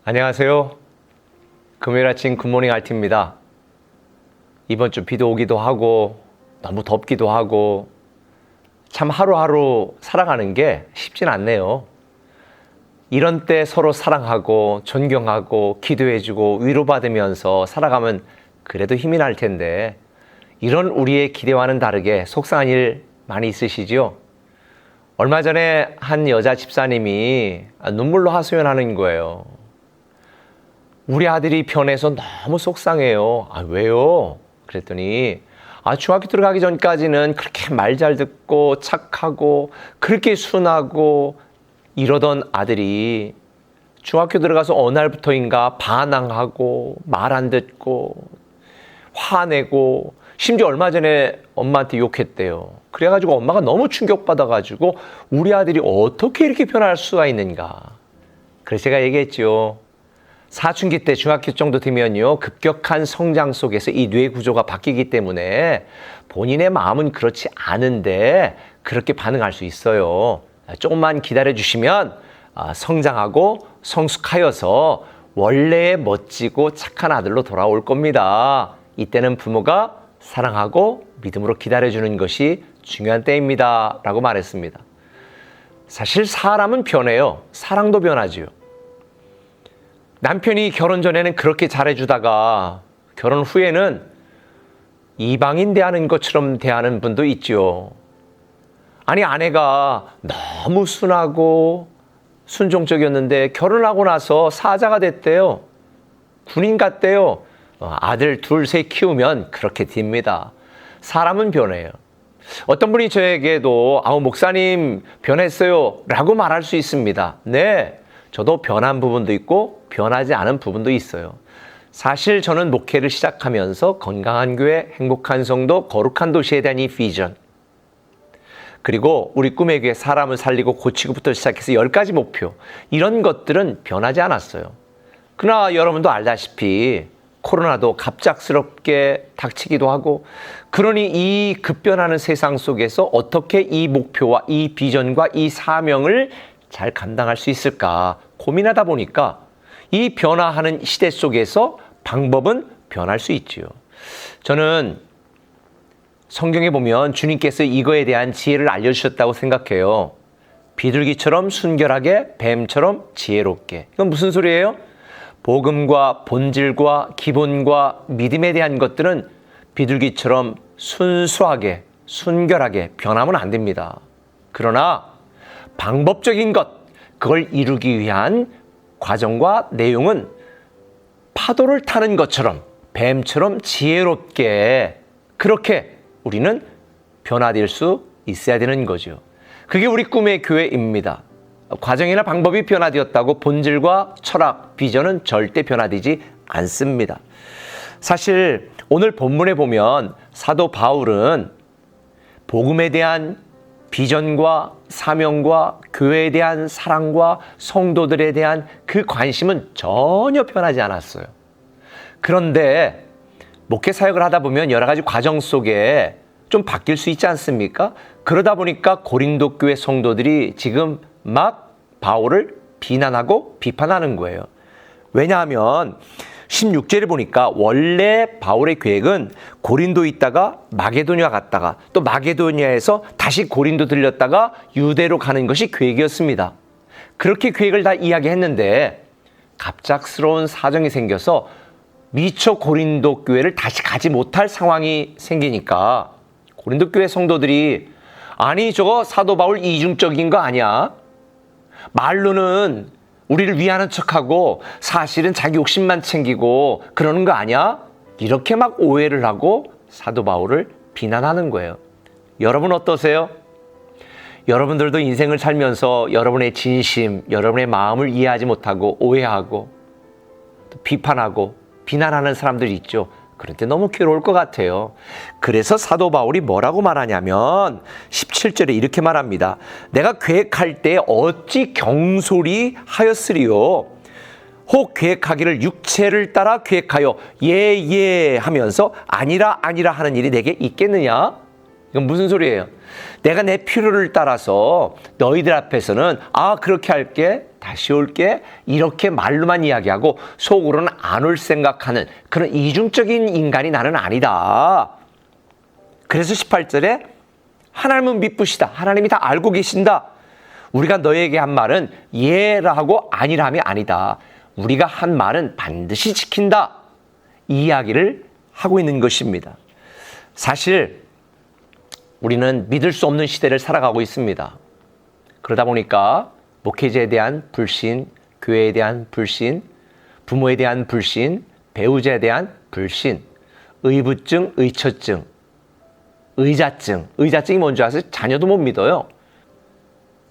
안녕하세요. 금요일 아침 굿모닝 RT입니다. 이번 주 비도 오기도 하고 너무 덥기도 하고 참 하루하루 살아가는 게 쉽진 않네요. 이런 때 서로 사랑하고 존경하고 기도해주고 위로받으면서 살아가면 그래도 힘이 날 텐데 이런 우리의 기대와는 다르게 속상한 일 많이 있으시죠? 얼마 전에 한 여자 집사님이 눈물로 하소연하는 거예요. 우리 아들이 변해서 너무 속상해요. 왜요? 그랬더니 중학교 들어가기 전까지는 그렇게 말 잘 듣고 착하고 그렇게 순하고 이러던 아들이 중학교 들어가서 어느 날부터인가 반항하고 말 안 듣고 화내고 심지어 얼마 전에 엄마한테 욕했대요. 그래가지고 엄마가 너무 충격받아가지고 우리 아들이 어떻게 이렇게 변할 수가 있는가. 그래서 제가 얘기했죠. 사춘기 때 중학교 정도 되면요 급격한 성장 속에서 이 뇌 구조가 바뀌기 때문에 본인의 마음은 그렇지 않은데 그렇게 반응할 수 있어요. 조금만 기다려 주시면 성장하고 성숙하여서 원래의 멋지고 착한 아들로 돌아올 겁니다. 이때는 부모가 사랑하고 믿음으로 기다려주는 것이 중요한 때입니다 라고 말했습니다. 사실 사람은 변해요. 사랑도 변하지요. 남편이 결혼 전에는 그렇게 잘해주다가 결혼 후에는 이방인 대하는 것처럼 대하는 분도 있죠. 아니 아내가 너무 순하고 순종적이었는데 결혼하고 나서 사자가 됐대요. 군인 같대요. 아들 둘, 셋 키우면 그렇게 됩니다. 사람은 변해요. 어떤 분이 저에게도 목사님 변했어요 라고 말할 수 있습니다. 네, 저도 변한 부분도 있고 변하지 않은 부분도 있어요. 사실 저는 목회를 시작하면서 건강한 교회, 행복한 성도, 거룩한 도시에 대한 이 비전, 그리고 우리 꿈의 교회 사람을 살리고 고치고부터 시작해서 10가지 목표, 이런 것들은 변하지 않았어요. 그러나 여러분도 알다시피 코로나도 갑작스럽게 닥치기도 하고, 그러니 이 급변하는 세상 속에서 어떻게 이 목표와 이 비전과 이 사명을 잘 감당할 수 있을까 고민하다 보니까 이 변화하는 시대 속에서 방법은 변할 수 있지요. 저는 성경에 보면 주님께서 이거에 대한 지혜를 알려주셨다고 생각해요. 비둘기처럼 순결하게, 뱀처럼 지혜롭게. 이건 무슨 소리예요? 복음과 본질과 기본과 믿음에 대한 것들은 비둘기처럼 순수하게, 순결하게 변하면 안 됩니다. 그러나 방법적인 것, 그걸 이루기 위한 과정과 내용은 파도를 타는 것처럼 뱀처럼 지혜롭게, 그렇게 우리는 변화될 수 있어야 되는 거죠. 그게 우리 꿈의 교회입니다. 과정이나 방법이 변화되었다고 본질과 철학, 비전은 절대 변화되지 않습니다. 사실 오늘 본문에 보면 사도 바울은 복음에 대한 비전과 사명과 교회에 대한 사랑과 성도들에 대한 그 관심은 전혀 변하지 않았어요. 그런데 목회 사역을 하다 보면 여러 가지 과정 속에 좀 바뀔 수 있지 않습니까? 그러다 보니까 고린도 교회 성도들이 지금 막 바울을 비난하고 비판하는 거예요. 왜냐하면 16절에 보니까 원래 바울의 계획은 고린도 있다가 마게도냐 갔다가 또 마게도냐에서 다시 고린도 들렸다가 유대로 가는 것이 계획이었습니다. 그렇게 계획을 다 이야기했는데 갑작스러운 사정이 생겨서 미처 고린도 교회를 다시 가지 못할 상황이 생기니까 고린도 교회 성도들이 아니 저거 사도 바울 이중적인 거 아니야? 말로는 우리를 위하는 척하고 사실은 자기 욕심만 챙기고 그러는 거 아니야? 이렇게 막 오해를 하고 사도 바울을 비난하는 거예요. 여러분 어떠세요? 여러분들도 인생을 살면서 여러분의 진심, 여러분의 마음을 이해하지 못하고 오해하고 또 비판하고 비난하는 사람들이 있죠. 그럴 때 너무 괴로울 것 같아요. 그래서 사도 바울이 뭐라고 말하냐면 17절에 이렇게 말합니다. 내가 계획할 때 어찌 경솔히 하였으리요. 혹 계획하기를 육체를 따라 계획하여 예 하면서 아니라 하는 일이 내게 있겠느냐? 이건 무슨 소리예요? 내가 내 필요를 따라서 너희들 앞에서는 그렇게 할게, 다시 올게, 이렇게 말로만 이야기하고 속으로는 안 올 생각하는 그런 이중적인 인간이 나는 아니다. 그래서 18절에 하나님은 미쁘시다. 하나님이 다 알고 계신다. 우리가 너에게 한 말은 예라 하고 아니라함이 아니다. 우리가 한 말은 반드시 지킨다. 이 이야기를 하고 있는 것입니다. 사실 우리는 믿을 수 없는 시대를 살아가고 있습니다. 그러다 보니까 목회자에 대한 불신, 교회에 대한 불신, 부모에 대한 불신, 배우자에 대한 불신, 의부증, 의처증, 의자증. 의자증이 뭔지 아세요? 자녀도 못 믿어요.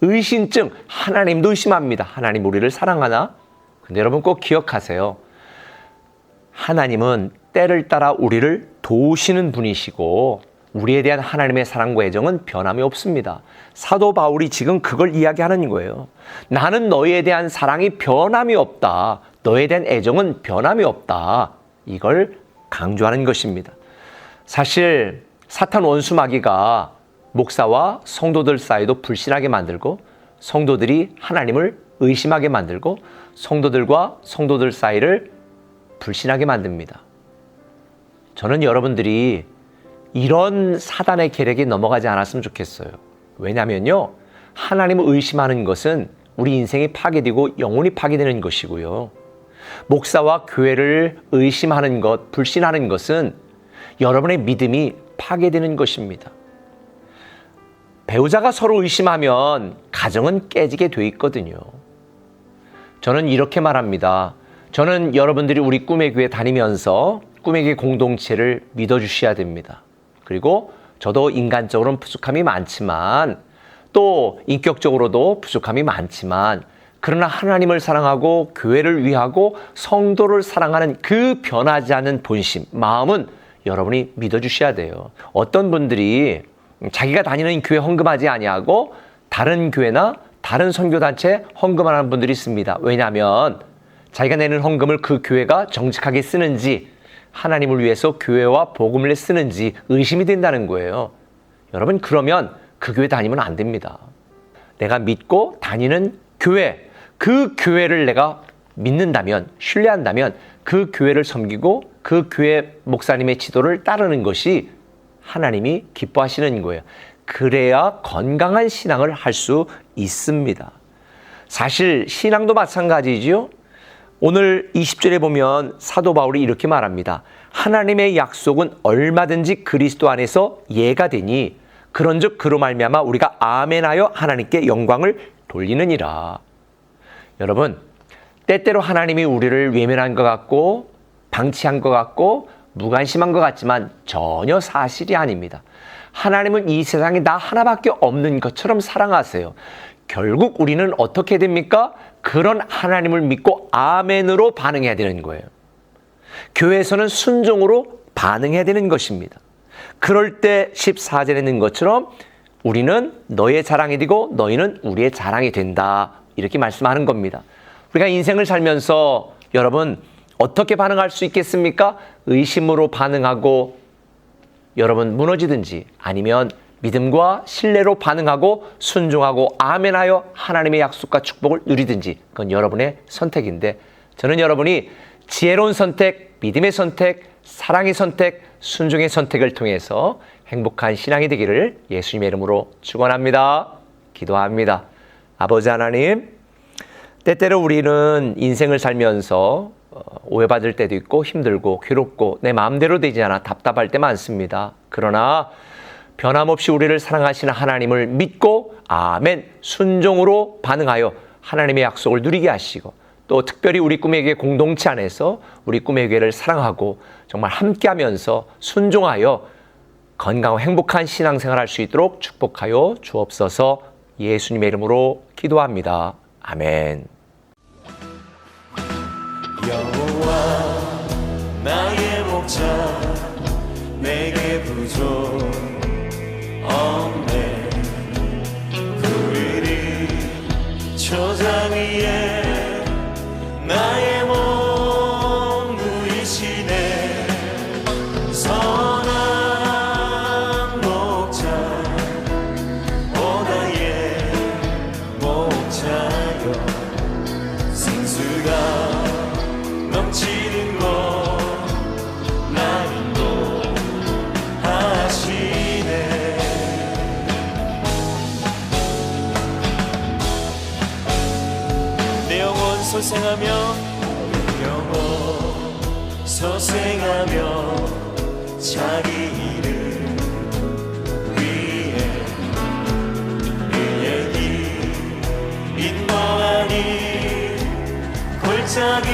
의심증, 하나님도 의심합니다. 하나님 우리를 사랑하나? 근데 여러분 꼭 기억하세요. 하나님은 때를 따라 우리를 도우시는 분이시고 우리에 대한 하나님의 사랑과 애정은 변함이 없습니다. 사도 바울이 지금 그걸 이야기하는 거예요. 나는 너희에 대한 사랑이 변함이 없다. 너희에 대한 애정은 변함이 없다. 이걸 강조하는 것입니다. 사실 사탄 원수 마귀가 목사와 성도들 사이도 불신하게 만들고 성도들이 하나님을 의심하게 만들고 성도들과 성도들 사이를 불신하게 만듭니다. 저는 여러분들이 이런 사단의 계략에 넘어가지 않았으면 좋겠어요. 왜냐면요, 하나님을 의심하는 것은 우리 인생이 파괴되고 영혼이 파괴되는 것이고요. 목사와 교회를 의심하는 것, 불신하는 것은 여러분의 믿음이 파괴되는 것입니다. 배우자가 서로 의심하면 가정은 깨지게 돼 있거든요. 저는 이렇게 말합니다. 저는 여러분들이 우리 꿈의 교회 다니면서 꿈의 교회 공동체를 믿어주셔야 됩니다. 그리고 저도 인간적으로는 부족함이 많지만 또 인격적으로도 부족함이 많지만 그러나 하나님을 사랑하고 교회를 위하고 성도를 사랑하는 그 변하지 않는 본심, 마음은 여러분이 믿어주셔야 돼요. 어떤 분들이 자기가 다니는 교회 헌금하지 아니하고 다른 교회나 다른 선교단체에 헌금하는 분들이 있습니다. 왜냐하면 자기가 내는 헌금을 그 교회가 정직하게 쓰는지 하나님을 위해서 교회와 복음을 쓰는지 의심이 된다는 거예요. 여러분, 그러면 그 교회 다니면 안 됩니다. 내가 믿고 다니는 교회, 그 교회를 내가 믿는다면, 신뢰한다면 그 교회를 섬기고 그 교회 목사님의 지도를 따르는 것이 하나님이 기뻐하시는 거예요. 그래야 건강한 신앙을 할 수 있습니다. 사실 신앙도 마찬가지지요. 오늘 20절에 보면 사도 바울이 이렇게 말합니다. 하나님의 약속은 얼마든지 그리스도 안에서 예가 되니 그런즉 그로 말미암아 우리가 아멘하여 하나님께 영광을 돌리느니라. 여러분, 때때로 하나님이 우리를 외면한 것 같고 방치한 것 같고 무관심한 것 같지만 전혀 사실이 아닙니다. 하나님은 이 세상에 나 하나밖에 없는 것처럼 사랑하세요. 결국 우리는 어떻게 됩니까? 그런 하나님을 믿고 아멘으로 반응해야 되는 거예요. 교회에서는 순종으로 반응해야 되는 것입니다. 그럴 때 14절에 있는 것처럼 우리는 너의 자랑이 되고 너희는 우리의 자랑이 된다. 이렇게 말씀하는 겁니다. 우리가 인생을 살면서 여러분 어떻게 반응할 수 있겠습니까? 의심으로 반응하고 여러분 무너지든지 아니면 믿음과 신뢰로 반응하고 순종하고 아멘하여 하나님의 약속과 축복을 누리든지 그건 여러분의 선택인데 저는 여러분이 지혜로운 선택, 믿음의 선택, 사랑의 선택, 순종의 선택을 통해서 행복한 신앙이 되기를 예수님의 이름으로 축원합니다. 기도합니다. 아버지 하나님, 때때로 우리는 인생을 살면서 오해받을 때도 있고 힘들고 괴롭고 내 마음대로 되지 않아 답답할 때 많습니다. 그러나 변함없이 우리를 사랑하시는 하나님을 믿고 아멘 순종으로 반응하여 하나님의 약속을 누리게 하시고 또 특별히 우리 꿈의 교회 공동체 안에서 우리 꿈의 교회를 사랑하고 정말 함께하면서 순종하여 건강하고 행복한 신앙생활 할 수 있도록 축복하여 주옵소서. 예수님의 이름으로 기도합니다. 아멘. 여호와 나의 목자 내게 부족 없네. 그일이 초장 위에 나의 몸 누이시네. 선한 목자 소생하며 영혼 소생하며 자기 이름 위에 그의 길 인도하니 골짜기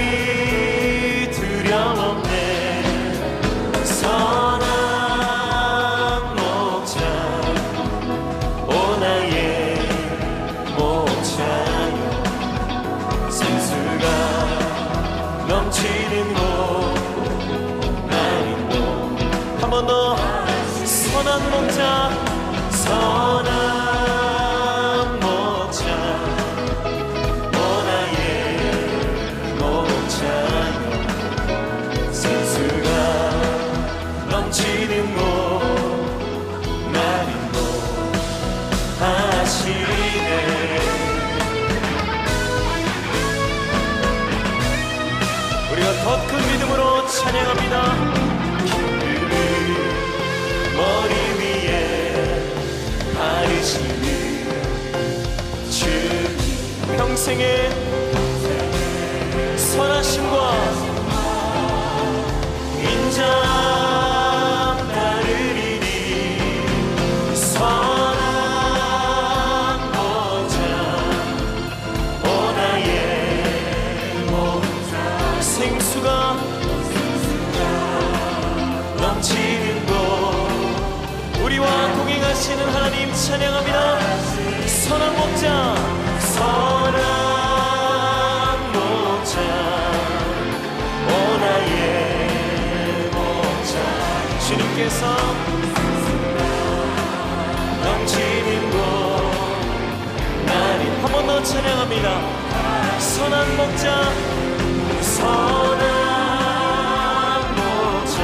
두려움네 선한 목자 오 나의 목자여 생수가 넘치는 곳 나는 곳 한 번 더 선한 목자 선한 목자 오 나의 목자여 생수가 넘치는 곳 나는 곳 하시네 우리가 더 큰 믿음으로 찬양합니다. 기름을 머리 위에 바르시는 주님 평생의 선하심과 인자 따르리니 선한 목자 오 나의 목자 생수가 넘치는 곳 우리와 동행하시는 하나님 찬양합니다. 선한 목자 선한 목자 오 나의 목자 주님께서 넘치는 곳 나는 한 번 더 찬양합니다. 선한 목자 선한 목자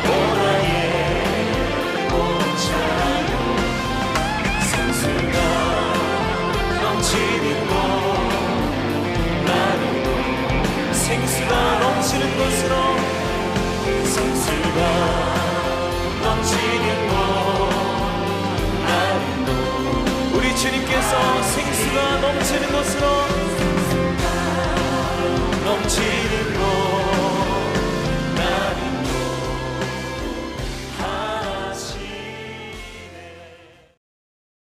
오 나의 목자여 생수가 넘치는 곳 나는 생수가 넘치는 곳으로 생수가 넘치는 곳 나는 우리 주님께서 생수가 넘치는 곳으로